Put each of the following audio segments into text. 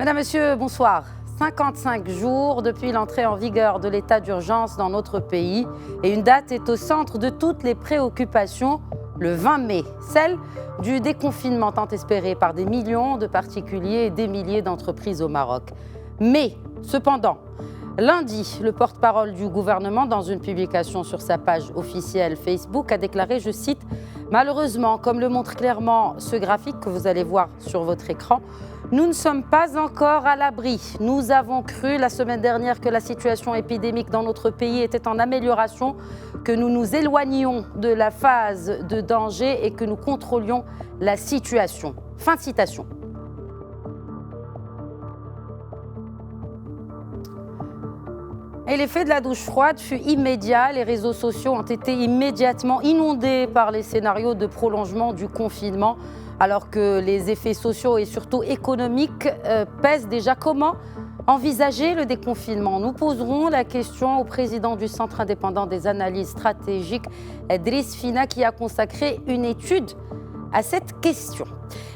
Madame, Monsieur, bonsoir. 55 jours depuis l'entrée en vigueur de l'état d'urgence dans notre pays et une date est au centre de toutes les préoccupations, le 20 mai, celle du déconfinement tant espéré par des millions de particuliers et des milliers d'entreprises au Maroc. Mais, cependant, lundi, le porte-parole du gouvernement, dans une publication sur sa page officielle Facebook, a déclaré, je cite, « Malheureusement, comme le montre clairement ce graphique que vous allez voir sur votre écran, nous ne sommes pas encore à l'abri. Nous avons cru la semaine dernière que la situation épidémique dans notre pays était en amélioration, que nous nous éloignions de la phase de danger et que nous contrôlions la situation. » Fin de citation. Et l'effet de la douche froide fut immédiat. Les réseaux sociaux ont été immédiatement inondés par les scénarios de prolongement du confinement, alors que les effets sociaux et surtout économiques pèsent déjà. Comment envisager le déconfinement? Nous poserons la question au président du Centre indépendant des analyses stratégiques, Driss Fina, qui a consacré une étude à cette question.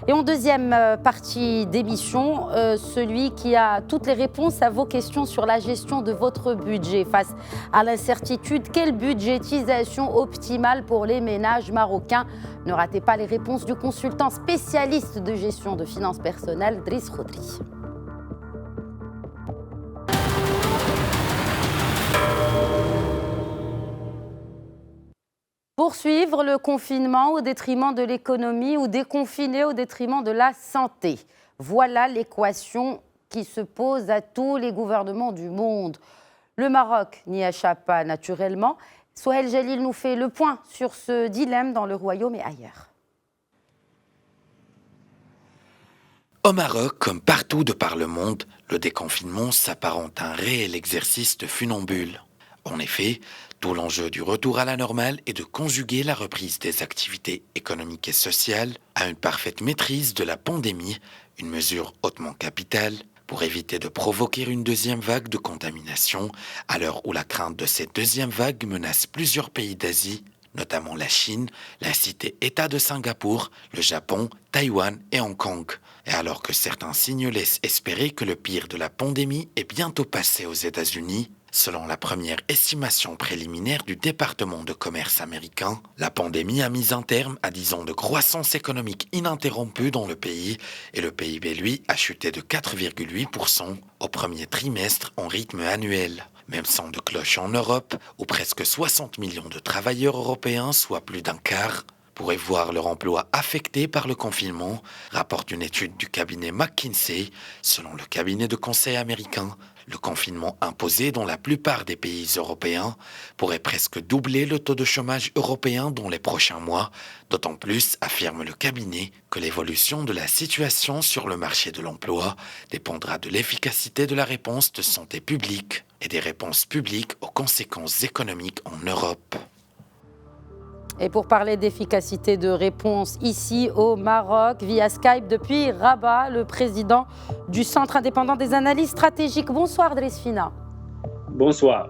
Et en deuxième partie d'émission, celui qui a toutes les réponses à vos questions sur la gestion de votre budget face à l'incertitude. Quelle budgétisation optimale pour les ménages marocains? Ne ratez pas les réponses du consultant spécialiste de gestion de finances personnelles, Driss Khoudri. Poursuivre le confinement au détriment de l'économie ou déconfiner au détriment de la santé. Voilà l'équation qui se pose à tous les gouvernements du monde. Le Maroc n'y échappe pas naturellement. Souheil Jalil nous fait le point sur ce dilemme dans le royaume et ailleurs. Au Maroc, comme partout de par le monde, le déconfinement s'apparente à un réel exercice de funambule. En effet, tout l'enjeu du retour à la normale est de conjuguer la reprise des activités économiques et sociales à une parfaite maîtrise de la pandémie, une mesure hautement capitale pour éviter de provoquer une deuxième vague de contamination à l'heure où la crainte de cette deuxième vague menace plusieurs pays d'Asie, notamment la Chine, la cité-État de Singapour, le Japon, Taïwan et Hong Kong. Et alors que certains signes laissent espérer que le pire de la pandémie est bientôt passé aux États-Unis, selon la première estimation préliminaire du département de commerce américain, la pandémie a mis un terme à 10 ans de croissance économique ininterrompue dans le pays et le PIB, lui, a chuté de 4,8% au premier trimestre en rythme annuel. Même son de cloche en Europe, où presque 60 millions de travailleurs européens, soit plus d'un quart, pourraient voir leur emploi affecté par le confinement, rapporte une étude du cabinet McKinsey. Selon le cabinet de conseil américain, le confinement imposé dans la plupart des pays européens pourrait presque doubler le taux de chômage européen dans les prochains mois, d'autant plus, affirme le cabinet, que l'évolution de la situation sur le marché de l'emploi dépendra de l'efficacité de la réponse de santé publique et des réponses publiques aux conséquences économiques en Europe. Et pour parler d'efficacité de réponse ici au Maroc, via Skype depuis Rabat, le président du Centre indépendant des analyses stratégiques. Bonsoir Driss Fina. Bonsoir.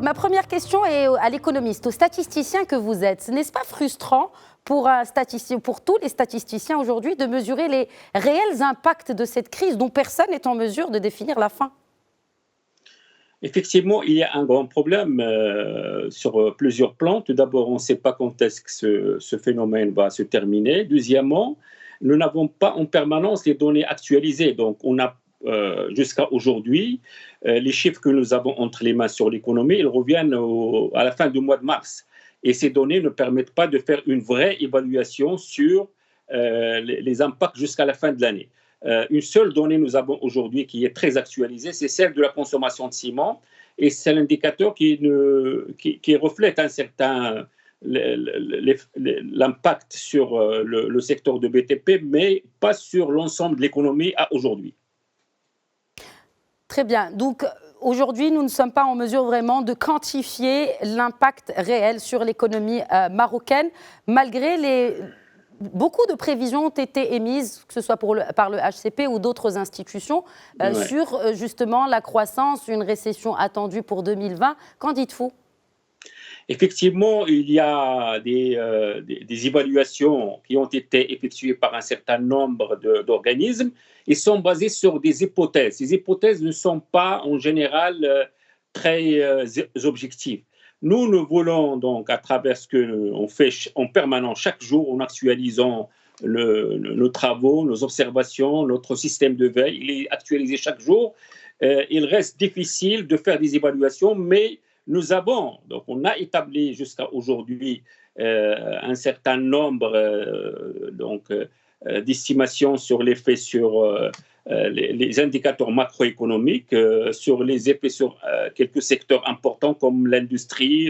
Ma première question est à l'économiste, au statisticien que vous êtes. N'est-ce pas frustrant pour tous les statisticiens aujourd'hui de mesurer les réels impacts de cette crise dont personne n'est en mesure de définir la fin ? Effectivement, il y a un grand problème sur plusieurs plans. Tout d'abord, on ne sait pas quand est-ce que ce phénomène va se terminer. Deuxièmement, nous n'avons pas en permanence les données actualisées. Donc, on a jusqu'à aujourd'hui, les chiffres que nous avons entre les mains sur l'économie, ils reviennent à la fin du mois de mars. Et ces données ne permettent pas de faire une vraie évaluation sur les impacts jusqu'à la fin de l'année. Une seule donnée nous avons aujourd'hui qui est très actualisée, c'est celle de la consommation de ciment, et c'est l'indicateur qui reflète un certain l'impact sur le secteur de BTP, mais pas sur l'ensemble de l'économie à aujourd'hui. Très bien. Donc aujourd'hui, nous ne sommes pas en mesure vraiment de quantifier l'impact réel sur l'économie marocaine, malgré beaucoup de prévisions ont été émises, que ce soit par le HCP ou d'autres institutions, sur justement la croissance, une récession attendue pour 2020. Qu'en dites-vous ? Effectivement, il y a des évaluations qui ont été effectuées par un certain nombre d'organismes et sont basées sur des hypothèses. Ces hypothèses ne sont pas en général très objectives. Nous voulons donc, à travers ce qu'on fait en permanence chaque jour, en actualisant nos travaux, nos observations, notre système de veille, il est actualisé chaque jour. Il reste difficile de faire des évaluations, mais donc on a établi jusqu'à aujourd'hui un certain nombre d'estimations sur l'effet sur les indicateurs macroéconomiques, sur les effets sur quelques secteurs importants comme l'industrie,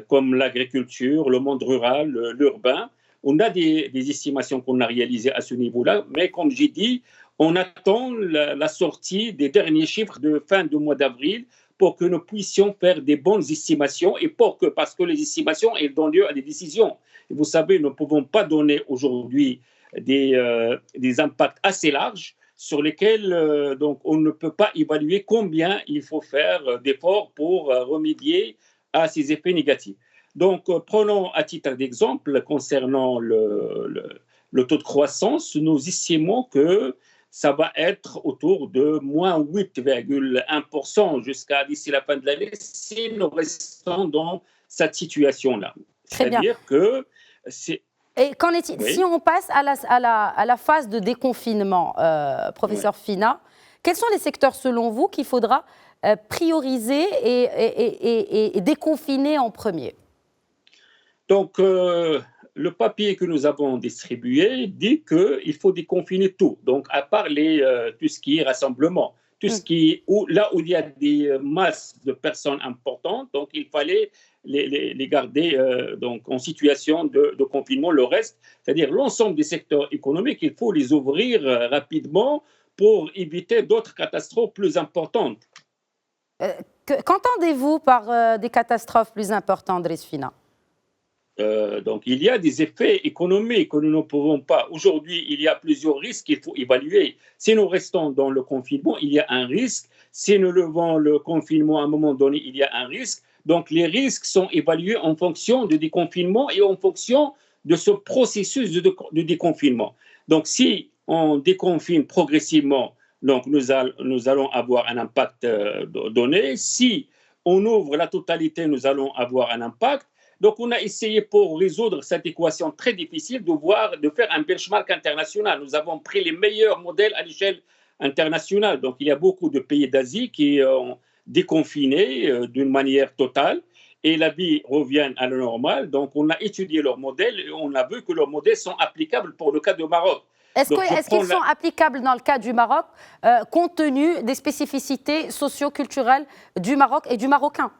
comme l'agriculture, le monde rural, l'urbain. On a des estimations qu'on a réalisées à ce niveau-là, mais comme j'ai dit, on attend la sortie des derniers chiffres de fin du mois d'avril pour que nous puissions faire des bonnes estimations et parce que les estimations, elles donnent lieu à des décisions. Et vous savez, nous ne pouvons pas donner aujourd'hui des impacts assez larges sur lesquels donc on ne peut pas évaluer combien il faut faire d'efforts pour remédier à ces effets négatifs. Donc, prenons à titre d'exemple, concernant le taux de croissance, nous estimons que ça va être autour de moins 8,1% jusqu'à d'ici la fin de l'année si nous restons dans cette situation-là. C'est-à-dire que c'est... Et qu'en est-il si on passe à la phase de déconfinement, professeur Fina, quels sont les secteurs selon vous qu'il faudra prioriser et déconfiner en premier? Donc, le papier que nous avons distribué dit qu'il faut déconfiner tout. Donc, à part tout ce qui est rassemblement, tout ce qui est là où il y a des masses de personnes importantes, donc il fallait les garder donc en situation de confinement. Le reste, c'est-à-dire l'ensemble des secteurs économiques, il faut les ouvrir rapidement pour éviter d'autres catastrophes plus importantes. Qu'entendez-vous par des catastrophes plus importantes, Driss Fina? Donc, il y a des effets économiques que nous ne pouvons pas. Aujourd'hui, il y a plusieurs risques qu'il faut évaluer. Si nous restons dans le confinement, il y a un risque. Si nous levons le confinement à un moment donné, il y a un risque. Donc, les risques sont évalués en fonction du déconfinement et en fonction de ce processus de déconfinement. Donc, si on déconfine progressivement, donc nous allons avoir un impact donné. Si on ouvre la totalité, nous allons avoir un impact. Donc, on a essayé pour résoudre cette équation très difficile de faire un benchmark international. Nous avons pris les meilleurs modèles à l'échelle internationale. Donc, il y a beaucoup de pays d'Asie qui ont déconfiné d'une manière totale et la vie revient à la normale. Donc, on a étudié leurs modèles et on a vu que leurs modèles sont applicables pour le cas du Maroc. Est-ce qu'ils sont applicables dans le cas du Maroc, compte tenu des spécificités socio-culturelles du Maroc et du Marocain?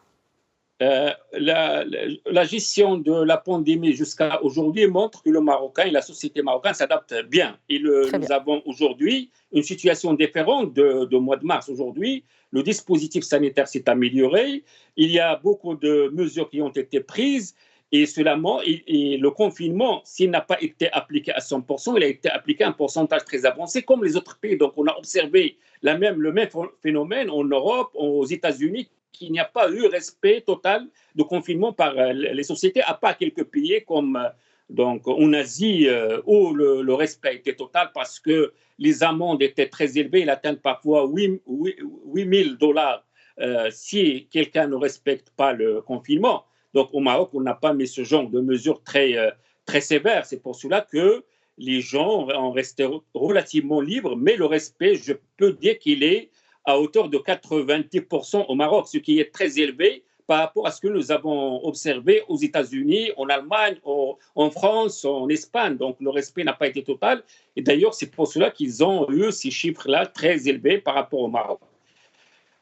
La gestion de la pandémie jusqu'à aujourd'hui montre que le Marocain et la société marocaine s'adaptent bien. Nous avons aujourd'hui une situation différente du mois de mars. Aujourd'hui, le dispositif sanitaire s'est amélioré. Il y a beaucoup de mesures qui ont été prises. Et le confinement, s'il n'a pas été appliqué à 100%, il a été appliqué à un pourcentage très avancé, comme les autres pays. Donc, on a observé le même phénomène en Europe, aux États-Unis, qu'il n'y a pas eu respect total de confinement par les sociétés, à part quelques pays comme donc, en Asie, où le respect était total parce que les amendes étaient très élevées. Ils atteignent parfois 8 000 $ si quelqu'un ne respecte pas le confinement. Donc, au Maroc, on n'a pas mis ce genre de mesures très sévères. C'est pour cela que les gens ont resté relativement libres, mais le respect, je peux dire qu'il est à hauteur de 90% au Maroc, ce qui est très élevé par rapport à ce que nous avons observé aux États-Unis, en Allemagne, en France, en Espagne. Donc, le respect n'a pas été total. Et d'ailleurs, c'est pour cela qu'ils ont eu ces chiffres-là très élevés par rapport au Maroc.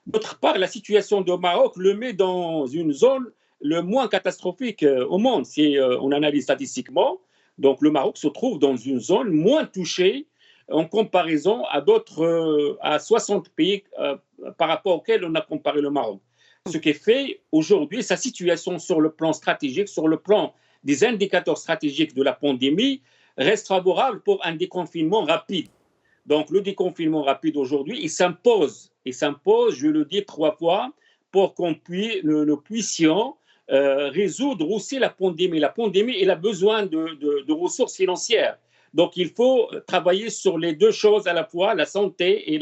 D'autre part, la situation du Maroc le met dans une zone le moins catastrophique au monde. Si on analyse statistiquement, donc le Maroc se trouve dans une zone moins touchée en comparaison à 60 pays par rapport auxquels on a comparé le Maroc. Ce qui fait aujourd'hui sa situation sur le plan stratégique, sur le plan des indicateurs stratégiques de la pandémie, reste favorable pour un déconfinement rapide. Donc le déconfinement rapide aujourd'hui, il s'impose, je le dis 3 fois, pour qu'on nous puissions résoudre aussi la pandémie. La pandémie, elle a besoin de ressources financières. Donc, il faut travailler sur les deux choses à la fois, la santé et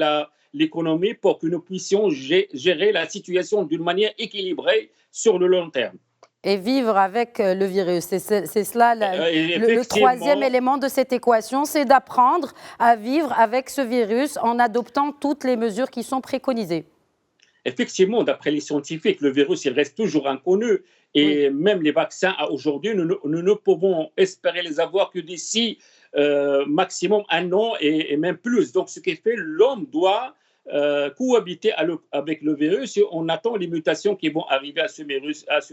l'économie, pour que nous puissions gérer la situation d'une manière équilibrée sur le long terme. Et vivre avec le virus. C'est cela le troisième élément de cette équation, c'est d'apprendre à vivre avec ce virus en adoptant toutes les mesures qui sont préconisées. Effectivement, d'après les scientifiques, le virus, il reste toujours inconnu. Et même les vaccins, aujourd'hui, nous ne pouvons espérer les avoir que d'ici maximum 1 an et même plus. Donc, ce qui fait, l'homme doit cohabiter avec le virus, et on attend les mutations qui vont arriver à ce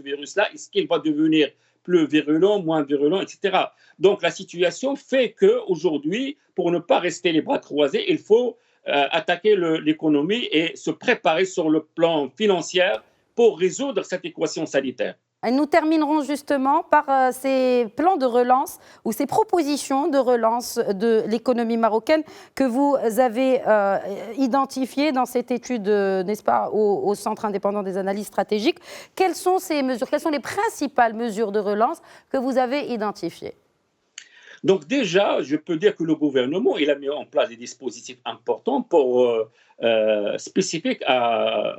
virus-là. Est-ce qu'il va devenir plus virulent, moins virulent, etc. Donc, la situation fait qu'aujourd'hui, pour ne pas rester les bras croisés, il faut attaquer l'économie et se préparer sur le plan financier pour résoudre cette équation sanitaire. Et nous terminerons justement par ces plans de relance ou ces propositions de relance de l'économie marocaine que vous avez identifiées dans cette étude, n'est-ce pas, au Centre indépendant des analyses stratégiques. Quelles sont ces mesures? Quelles sont les principales mesures de relance que vous avez identifiées? Donc déjà, je peux dire que le gouvernement, il a mis en place des dispositifs importants spécifiques à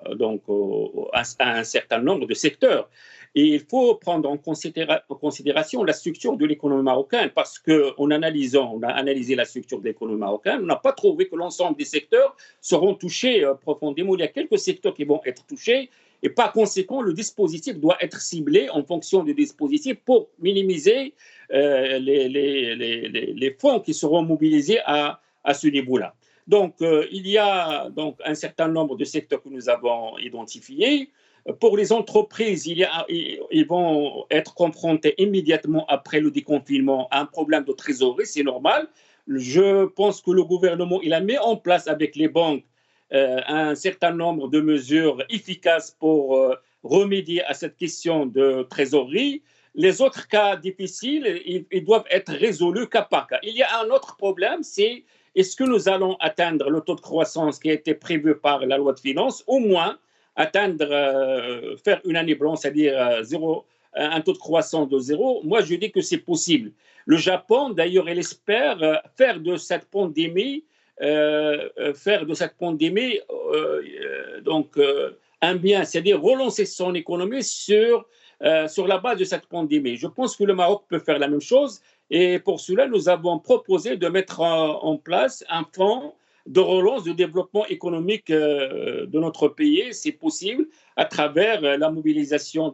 un certain nombre de secteurs. Et il faut prendre en considération la structure de l'économie marocaine, parce on a analysé la structure de l'économie marocaine, on n'a pas trouvé que l'ensemble des secteurs seront touchés profondément. Il y a quelques secteurs qui vont être touchés, et par conséquent, le dispositif doit être ciblé en fonction du dispositif pour minimiser les fonds qui seront mobilisés à ce niveau-là. Donc, il y a un certain nombre de secteurs que nous avons identifiés. Pour les entreprises, ils vont être confrontés immédiatement après le déconfinement à un problème de trésorerie, c'est normal. Je pense que le gouvernement, il a mis en place avec les banques un certain nombre de mesures efficaces pour remédier à cette question de trésorerie. Les autres cas difficiles, ils doivent être résolus cas par cas. Il y a un autre problème, c'est est-ce que nous allons atteindre le taux de croissance qui a été prévu par la loi de finances, au moins faire une année blanche, c'est-à-dire un taux de croissance de 0. Moi, je dis que c'est possible. Le Japon, d'ailleurs, il espère faire de cette pandémie un bien, c'est-à-dire relancer son économie sur la base de cette pandémie. Je pense que le Maroc peut faire la même chose, et pour cela, nous avons proposé de mettre en place un fonds de relance, de développement économique de notre pays. C'est possible à travers la mobilisation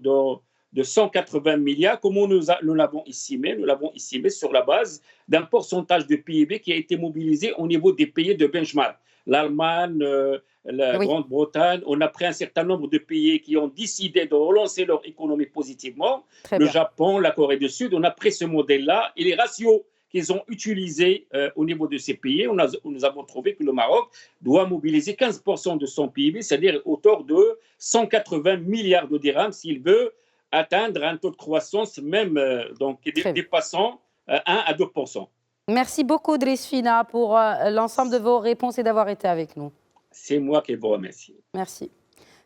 de 180 milliards, comme nous l'avons estimé. Nous l'avons estimé sur la base d'un pourcentage de PIB qui a été mobilisé au niveau des pays de benchmark. L'Allemagne, la Grande-Bretagne, on a pris un certain nombre de pays qui ont décidé de relancer leur économie positivement. Le Japon, la Corée du Sud, on a pris ce modèle-là et les ratios qu'ils ont utilisés au niveau de ces pays. Nous avons trouvé que le Maroc doit mobiliser 15% de son PIB, c'est-à-dire autour de 180 milliards de dirhams s'il veut atteindre un taux de croissance même dépassant 1 à 2%. Merci beaucoup, Driss Fina, pour l'ensemble de vos réponses et d'avoir été avec nous. C'est moi qui vous remercie. Merci.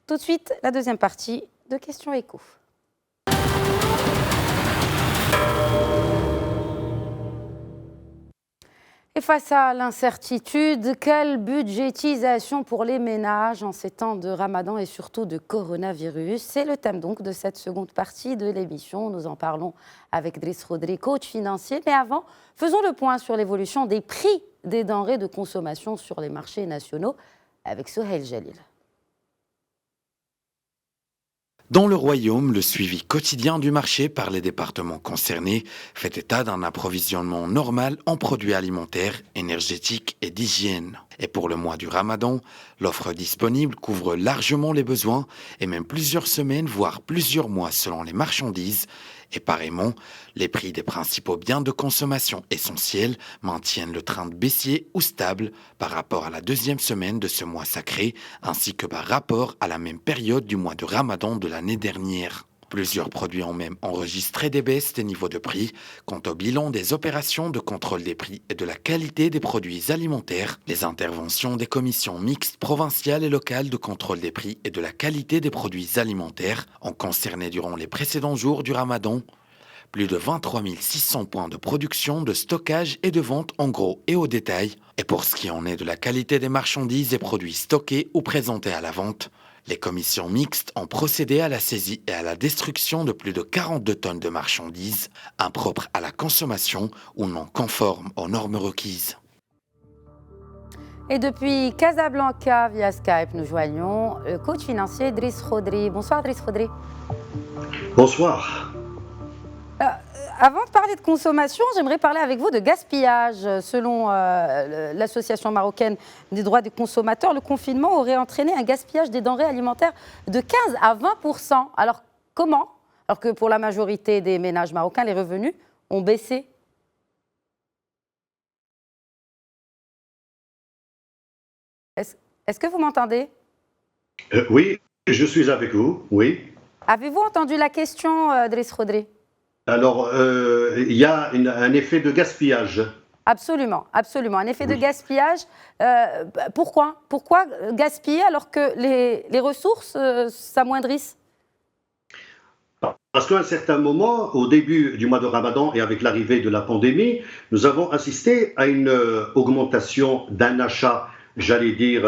Tout de suite, la deuxième partie de Questions Éco. Et face à l'incertitude, quelle budgétisation pour les ménages en ces temps de Ramadan et surtout de coronavirus? C'est le thème donc de cette seconde partie de l'émission. Nous en parlons avec Driss Rodri, coach financier. Mais avant, faisons le point sur l'évolution des prix des denrées de consommation sur les marchés nationaux avec Souheil Jalil. Dans le royaume, le suivi quotidien du marché par les départements concernés fait état d'un approvisionnement normal en produits alimentaires, énergétiques et d'hygiène. Et pour le mois du Ramadan, l'offre disponible couvre largement les besoins et même plusieurs semaines, voire plusieurs mois selon les marchandises. Et pareillement, les prix des principaux biens de consommation essentiels maintiennent le trend baissier ou stable par rapport à la deuxième semaine de ce mois sacré, ainsi que par rapport à la même période du mois de Ramadan de l'année dernière. Plusieurs produits ont même enregistré des baisses des niveaux de prix. Quant au bilan des opérations de contrôle des prix et de la qualité des produits alimentaires, les interventions des commissions mixtes provinciales et locales de contrôle des prix et de la qualité des produits alimentaires ont concerné durant les précédents jours du Ramadan plus de 23 600 points de production, de stockage et de vente en gros et au détail. Et pour ce qui en est de la qualité des marchandises et produits stockés ou présentés à la vente, les commissions mixtes ont procédé à la saisie et à la destruction de plus de 42 tonnes de marchandises impropres à la consommation ou non conformes aux normes requises. Et depuis Casablanca, via Skype, nous joignons le coach financier Driss Khodri. Bonsoir Driss Khodri. Bonsoir. Avant de parler de consommation, j'aimerais parler avec vous de gaspillage. Selon l'Association marocaine des droits des consommateurs, le confinement aurait entraîné un gaspillage des denrées alimentaires de 15 à 20%. Alors comment ? Alors que pour la majorité des ménages marocains, les revenus ont baissé. Est-ce que vous m'entendez ? Oui, je suis avec vous, oui. Avez-vous entendu la question, Driss Khodri ? Alors, il y a un effet de gaspillage. Absolument, absolument. Un effet de gaspillage. Pourquoi gaspiller alors que les ressources s'amoindrissent ? Parce qu'à un certain moment, au début du mois de Ramadan et avec l'arrivée de la pandémie, nous avons assisté à une augmentation d'un achat, j'allais dire,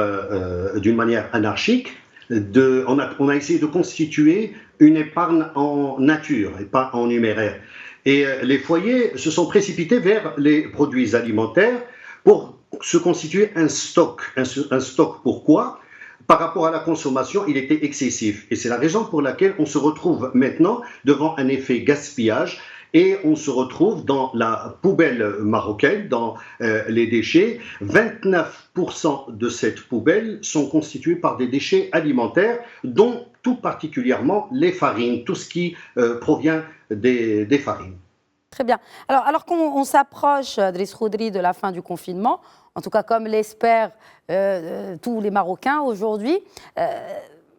d'une manière anarchique. On a essayé de constituer une épargne en nature et pas en numéraire. Et les foyers se sont précipités vers les produits alimentaires pour se constituer un stock. Un stock pourquoi ? Par rapport à la consommation, il était excessif. Et c'est la raison pour laquelle on se retrouve maintenant devant un effet gaspillage. Et on se retrouve dans la poubelle marocaine, dans les déchets. 29% de cette poubelle sont constitués par des déchets alimentaires, dont tout particulièrement les farines, tout ce qui provient des farines. Très bien. Alors qu'on s'approche, Driss Khodri, de la fin du confinement, en tout cas comme l'espèrent tous les Marocains aujourd'hui,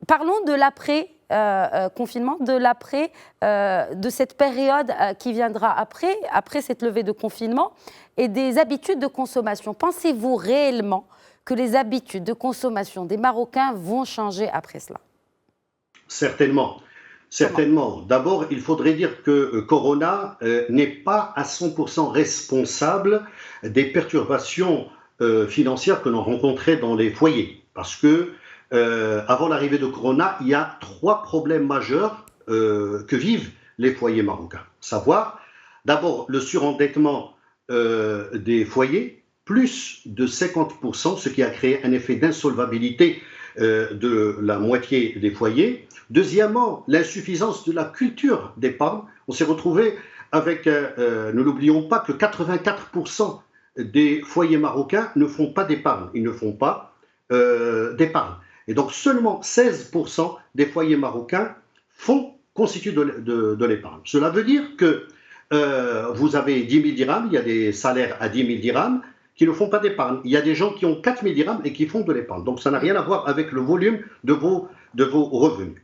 parlons de l'après-confinement, de cette période qui viendra après cette levée de confinement et des habitudes de consommation. Pensez-vous réellement que les habitudes de consommation des Marocains vont changer après cela ? Certainement. Certainement. D'abord, il faudrait dire que Corona n'est pas à 100% responsable des perturbations financières que l'on rencontrait dans les foyers. Parce que avant l'arrivée de Corona, il y a 3 problèmes majeurs que vivent les foyers marocains. Savoir, d'abord, le surendettement des foyers, plus de 50%, ce qui a créé un effet d'insolvabilité de la moitié des foyers. Deuxièmement, l'insuffisance de la culture d'épargne. On s'est retrouvé avec, ne l'oublions pas, que 84% des foyers marocains ne font pas d'épargne. Ils ne font pas d'épargne. Et donc seulement 16% des foyers marocains constituent de l'épargne. Cela veut dire que vous avez 10 000 dirhams, il y a des salaires à 10 000 dirhams qui ne font pas d'épargne. Il y a des gens qui ont 4 000 dirhams et qui font de l'épargne. Donc ça n'a rien à voir avec le volume de vos revenus.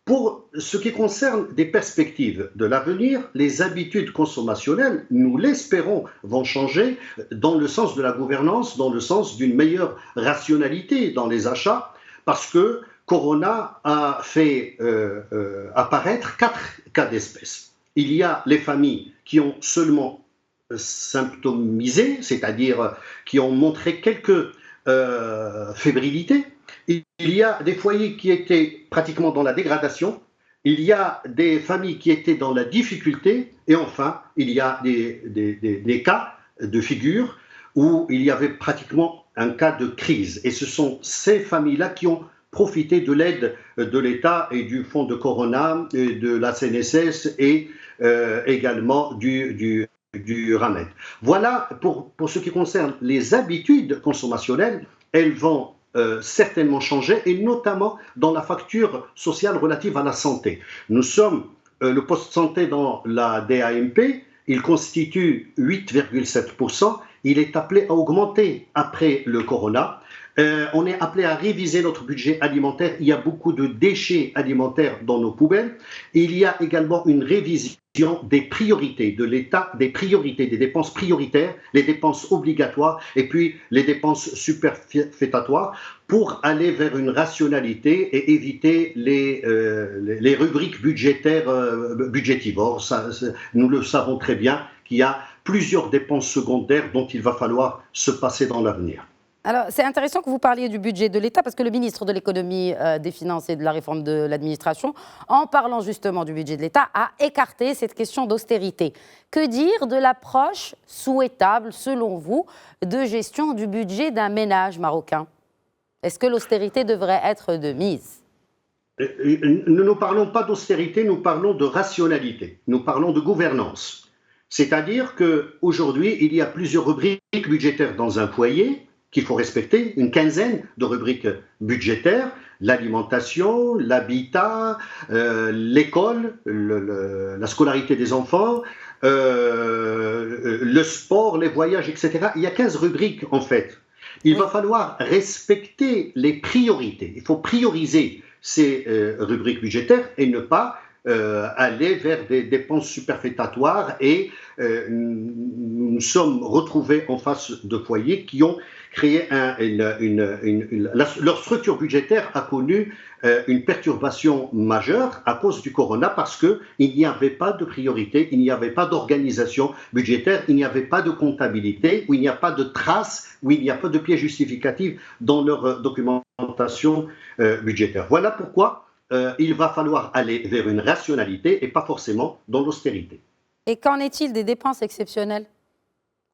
Pour ce qui concerne des perspectives de l'avenir, les habitudes consommationnelles, nous l'espérons, vont changer dans le sens de la gouvernance, dans le sens d'une meilleure rationalité dans les achats, parce que Corona a fait apparaître 4 cas d'espèce. Il y a les familles qui ont seulement symptomisé, c'est-à-dire qui ont montré quelques fébrilités. Il y a des foyers qui étaient pratiquement dans la dégradation, il y a des familles qui étaient dans la difficulté, et enfin, il y a des cas de figure où il y avait pratiquement un cas de crise. Et ce sont ces familles-là qui ont profité de l'aide de l'État et du fonds de Corona, et de la CNSS et également du RAMED. Voilà pour ce qui concerne les habitudes consommationnelles, elles vont certainement changer, et notamment dans la facture sociale relative à la santé. Nous sommes, le poste santé dans la DAMP, il constitue 8,7%, il est appelé à augmenter après le corona. On est appelé à réviser notre budget alimentaire. Il y a beaucoup de déchets alimentaires dans nos poubelles. Et il y a également une révision des priorités de l'État, des priorités, des dépenses prioritaires, les dépenses obligatoires et puis les dépenses superfétatoires pour aller vers une rationalité et éviter les rubriques budgétaires budgétivores. Nous le savons très bien qu'il y a plusieurs dépenses secondaires dont il va falloir se passer dans l'avenir. Alors, c'est intéressant que vous parliez du budget de l'État parce que le ministre de l'économie, des finances et de la réforme de l'administration, en parlant justement du budget de l'État, a écarté cette question d'austérité. Que dire de l'approche souhaitable, selon vous, de gestion du budget d'un ménage marocain? Est-ce que l'austérité devrait être de mise? Nous ne parlons pas d'austérité, nous parlons de rationalité, nous parlons de gouvernance. C'est-à-dire qu'aujourd'hui, il y a plusieurs rubriques budgétaires dans un foyer qu'il faut respecter, une quinzaine de rubriques budgétaires, l'alimentation, l'habitat, l'école, la scolarité des enfants, le sport, les voyages, etc. Il y a 15 rubriques en fait. Il va falloir respecter les priorités. Il faut prioriser ces rubriques budgétaires et ne pas aller vers des dépenses superfétatoires et nous nous sommes retrouvés en face de foyers qui ont créé leur structure budgétaire a connu une perturbation majeure à cause du corona parce qu'il n'y avait pas de priorité, il n'y avait pas d'organisation budgétaire, il n'y avait pas de comptabilité, où il n'y a pas de traces, où il n'y a pas de pièces justificatives dans leur documentation budgétaire. Voilà pourquoi il va falloir aller vers une rationalité et pas forcément dans l'austérité. Et qu'en est-il des dépenses exceptionnelles?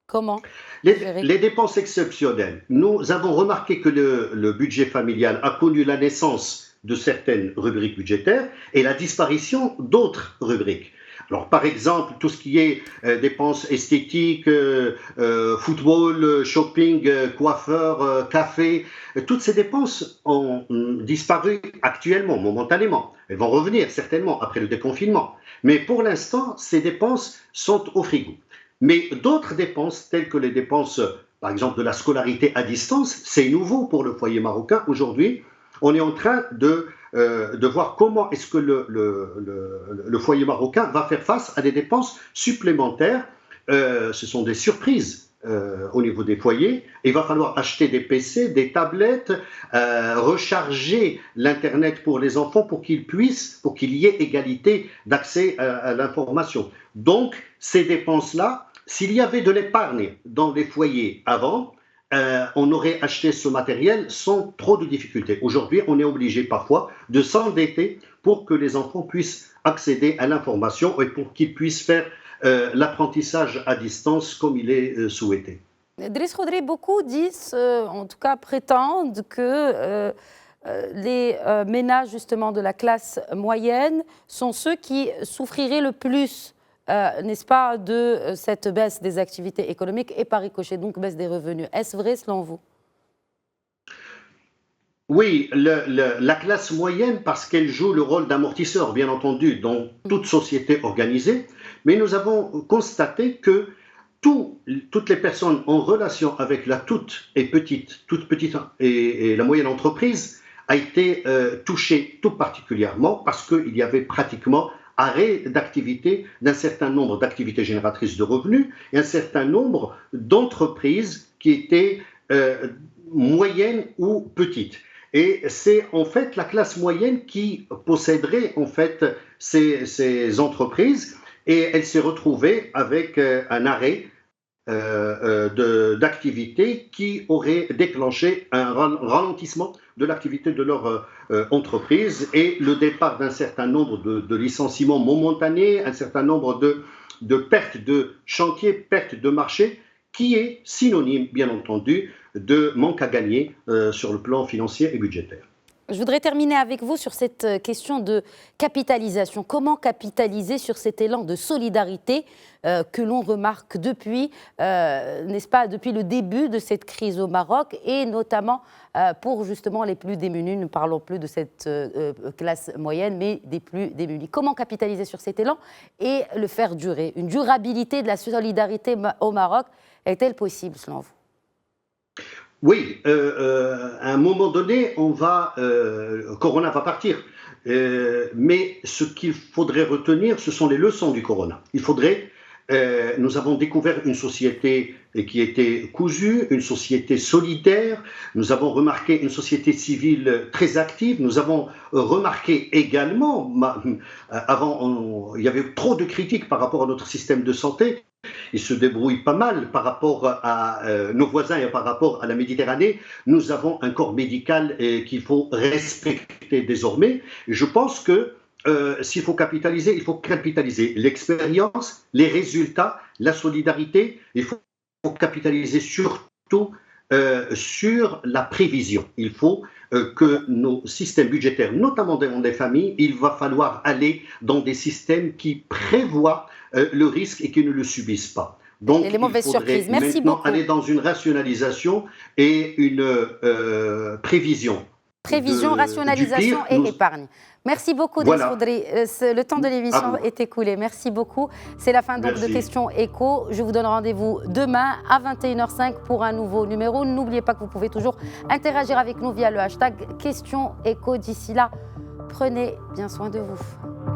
Comment les dépenses exceptionnelles. Nous avons remarqué que le budget familial a connu la naissance de certaines rubriques budgétaires et la disparition d'autres rubriques. Alors, par exemple, tout ce qui est dépenses esthétiques, football, shopping, coiffeur, café, toutes ces dépenses ont disparu actuellement, momentanément. Elles vont revenir certainement après le déconfinement. Mais pour l'instant, ces dépenses sont au frigo. Mais d'autres dépenses, telles que les dépenses, par exemple, de la scolarité à distance, c'est nouveau pour le foyer marocain. Aujourd'hui, on est en train de voir comment est-ce que le foyer marocain va faire face à des dépenses supplémentaires. Ce sont des surprises au niveau des foyers. Il va falloir acheter des PC, des tablettes, recharger l'Internet pour les enfants pour qu'il y ait égalité d'accès à l'information. Donc, ces dépenses-là, s'il y avait de l'épargne dans les foyers avant, on aurait acheté ce matériel sans trop de difficultés. Aujourd'hui, on est obligé parfois de s'endetter pour que les enfants puissent accéder à l'information et pour qu'ils puissent faire l'apprentissage à distance comme il est souhaité. Driss Khodri, beaucoup disent, en tout cas prétendent que les ménages justement de la classe moyenne sont ceux qui souffriraient le plus, n'est-ce pas, de cette baisse des activités économiques et par ricochet, donc baisse des revenus. Est-ce vrai selon vous? Oui, la classe moyenne, parce qu'elle joue le rôle d'amortisseur, bien entendu, dans toute société organisée, mais nous avons constaté que toutes les personnes en relation avec la toute petite et la moyenne entreprise a été touchée tout particulièrement parce qu'il y avait pratiquement arrêt d'activité d'un certain nombre d'activités génératrices de revenus et un certain nombre d'entreprises qui étaient moyennes ou petites. Et c'est en fait la classe moyenne qui posséderait en fait ces entreprises et elle s'est retrouvée avec un arrêt d'activité qui aurait déclenché un ralentissement de l'activité de leur entreprise et le départ d'un certain nombre de licenciements momentanés, un certain nombre de pertes de chantier, pertes de marché, qui est synonyme, bien entendu, de manque à gagner sur le plan financier et budgétaire. Je voudrais terminer avec vous sur cette question de capitalisation. Comment capitaliser sur cet élan de solidarité que l'on remarque depuis, n'est-ce pas, depuis le début de cette crise au Maroc et notamment pour justement les plus démunis. Ne parlons plus de cette classe moyenne, mais des plus démunis. Comment capitaliser sur cet élan et le faire durer? Une durabilité de la solidarité au Maroc est-elle possible selon vous? Oui, à un moment donné, Corona va partir. Mais ce qu'il faudrait retenir, ce sont les leçons du Corona. Nous avons découvert une société qui était cousue, une société solidaire. Nous avons remarqué une société civile très active. Nous avons remarqué également, il y avait trop de critiques par rapport à notre système de santé. Il se débrouille pas mal par rapport à nos voisins et par rapport à la Méditerranée. Nous avons un corps médical qu'il faut respecter désormais. Je pense que s'il faut capitaliser, il faut capitaliser l'expérience, les résultats, la solidarité. Il faut capitaliser surtout sur la prévision. Il faut que nos systèmes budgétaires, notamment dans les familles, il va falloir aller dans des systèmes qui prévoient le risque et qui ne le subissent pas. Donc, les mauvaises surprises. Merci maintenant beaucoup. aller dans une rationalisation et une prévision. Rationalisation et épargne. Merci beaucoup, Voilà. Foudry. Le temps de l'émission est écoulé. Merci beaucoup. C'est la fin donc de Questions Écho. Je vous donne rendez-vous demain à 21h05 pour un nouveau numéro. N'oubliez pas que vous pouvez toujours interagir avec nous via le hashtag Questions Écho. D'ici là, prenez bien soin de vous.